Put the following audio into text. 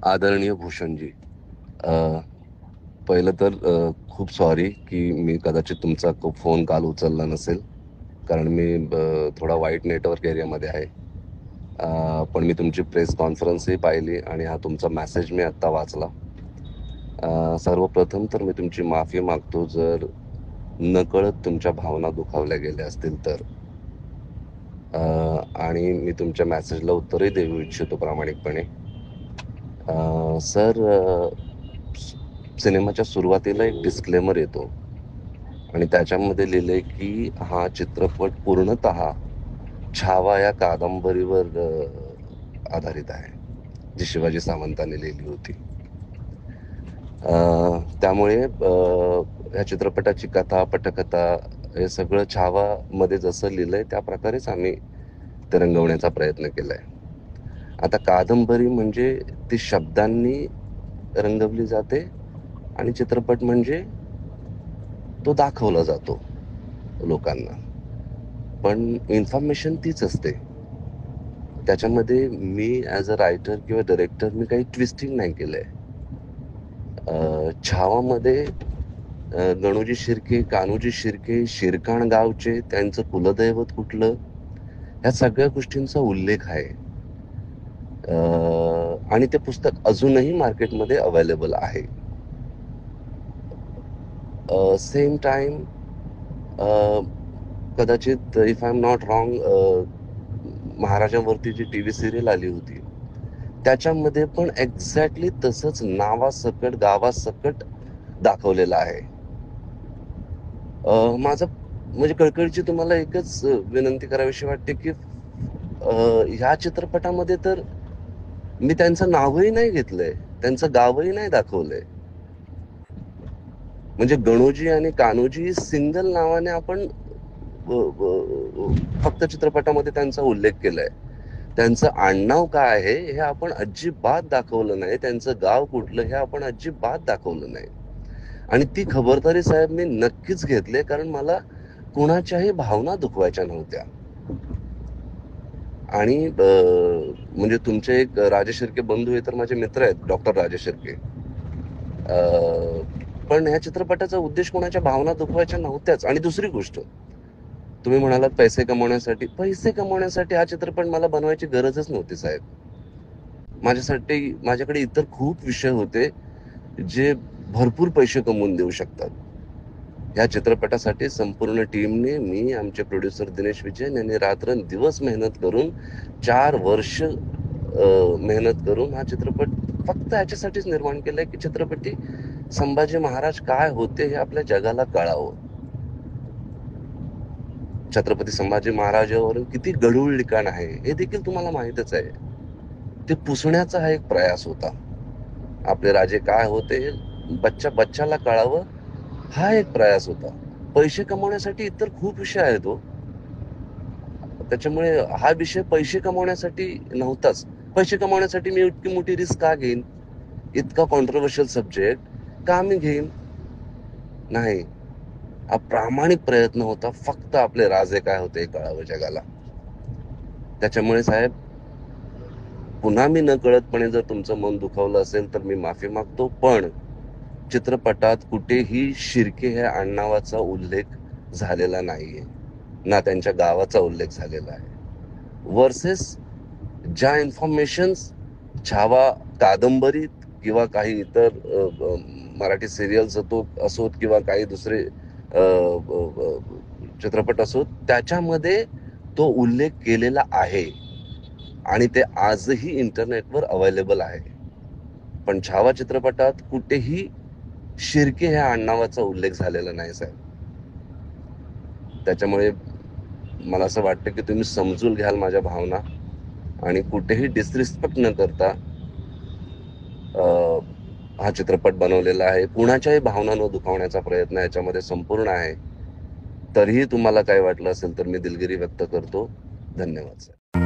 आदरणीय भूषणजी, अ, पहिलं तर खूप सॉरी की मी कदाचित तुमचा फोन काल उचलला नसेल. कारण मी थोडा वाईट नेटवर्क एरियामध्ये आहे. पण मी तुमची प्रेस कॉन्फरन्सही पाहिली आणि हा तुमचा मेसेज मी आत्ता वाचला. सर्वप्रथम तर मी तुमची माफी मागतो जर नकळत तुमच्या भावना दुखावल्या गेल्या असतील तर. अ, आणि मी तुमच्या मेसेजला उत्तरही देऊ इच्छितो प्रामाणिकपणे. सर, सिनेमाच्या सुरुवातीला एक डिस्क्लेमर येतो आणि त्याच्यामध्ये लिहिलंय की हा चित्रपट पूर्णतः छावा या कादंबरीवर आधारित आहे, जी शिवाजी सावंतांनी लिहिली होती. त्यामुळे ह्या चित्रपटाची कथा, पटकथा हे सगळं छावामध्ये जसं लिहिलंय त्या प्रकारेच आम्ही ते रंगवण्याचा प्रयत्न केलाय. आता कादंबरी म्हणजे ती शब्दांनी रंगवली जाते आणि चित्रपट म्हणजे तो दाखवला जातो लोकांना. पण इन्फॉर्मेशन तीच असते. त्याच्यामध्ये मी ॲज अ रायटर किंवा डायरेक्टर मी काही ट्विस्टिंग नाही केलंय. छावामध्ये गणोजी शिर्के, कान्होजी शिर्के, शिरकाण गावचे, त्यांचं कुलदैवत कुठलं, ह्या सगळ्या गोष्टींचा उल्लेख आहे. आणि ते पुस्तक अजूनही मार्केटमध्ये अवेलेबल आहे. सेम टाईम कदाचित if I am not wrong, महाराजांवरती जी टीव्ही सिरियल आली होती, त्याच्यामध्ये पण एक्झॅक्टली तसंच नावासकट, गावासकट दाखवलेलं आहे. माझं म्हणजे कळकळीची तुम्हाला एकच विनंती करावीशी वाटते, की ह्या चित्रपटामध्ये तर मी त्यांचं नावही नाही घेतलंय, त्यांचं गावही नाही दाखवलंय. म्हणजे गणोजी आणि कान्होजी सिंगल नावाने आपण फक्त चित्रपटामध्ये त्यांचा उल्लेख केलाय. त्यांचं आडनाव काय आहे हे आपण अजिबात दाखवलं नाही. त्यांचं गाव कुठलं हे आपण अजिबात दाखवलं नाही. आणि ती खबरदारी साहेब मी नक्कीच घेतली, कारण मला कुणाच्याही भावना दुखवायच्या नव्हत्या. आणि म्हणजे तुमचे एक राजेश शिर्के बंधू हे तर माझे मित्र आहेत, डॉक्टर राजेश शिर्के. पण ह्या चित्रपटाचा उद्देश कोणाच्या भावना दुखवायच्या नव्हत्याच. आणि दुसरी गोष्ट, तुम्ही म्हणालात पैसे कमवण्यासाठी. पैसे कमवण्यासाठी हा चित्रपट मला बनवायची गरजच नव्हती साहेब. माझ्याकडे इतर खूप विषय होते, जे भरपूर पैसे कमवून देऊ शकतात. या चित्रपटासाठी संपूर्ण टीमने, मी, आमचे प्रोड्युसर दिनेश विजयन यांनी रात्रंदिवस मेहनत करून 4 वर्ष मेहनत करून हा चित्रपट फक्त ह्याच्यासाठीच निर्माण केलाय, की चित्रपटी संभाजी महाराज काय होते हे आपल्या जगाला कळावं. छत्रपती संभाजी महाराजांवरून किती गढूळ लिखाण आहे हे देखील तुम्हाला माहीतच आहे. ते पुसण्याचा हा एक प्रयास होता. आपले राजे काय होते हे बच्च्याला कळावं, हा एक प्रयास होता. पैसे कमवण्यासाठी इतर खूप विषय आहेत हो. त्याच्यामुळे हा विषय पैसे कमवण्यासाठी नव्हताच. पैसे कमवण्यासाठी मी इतकी मोठी रिस्क का घेईन? इतका कॉन्ट्रोव्हर्शियल सब्जेक्ट का मी घेईन? नाही. हा प्रामाणिक प्रयत्न होता. फक्त आपले राजे काय होते हे कळावं जगाला. त्याच्यामुळे साहेब, पुन्हा मी नकळतपणे जर तुमचं मन दुखावलं असेल तर मी माफी मागतो. पण चित्रपटात कुठेही शिर्के ह्या आडनावाचा उल्लेख झालेला नाहीये. ना त्यांच्या गावाचा उल्लेख झालेला आहे. वर्सेस ज्या इन्फॉर्मेशन्स छावा कादंबरीत किंवा काही इतर मराठी सिरियल्स असोत किंवा काही दुसरे चित्रपट असोत, त्याच्यामध्ये तो उल्लेख केलेला आहे आणि ते आजही इंटरनेटवर अवेलेबल आहे. पण छावा चित्रपटात कुठेही शिर्के ह्या आडनावाचा उल्लेख झालेला नाही साहेब. त्याच्यामुळे मला असं वाटतं की तुम्ही समजून घ्याल माझ्या भावना आणि कुठेही डिसरिस्पेक्ट न करता हा चित्रपट बनवलेला आहे. कुणाच्याही भावना न दुखावण्याचा प्रयत्न याच्यामध्ये संपूर्ण आहे. तरीही तुम्हाला काय वाटलं असेल तर मी दिलगिरी व्यक्त करतो. धन्यवाद साहेब.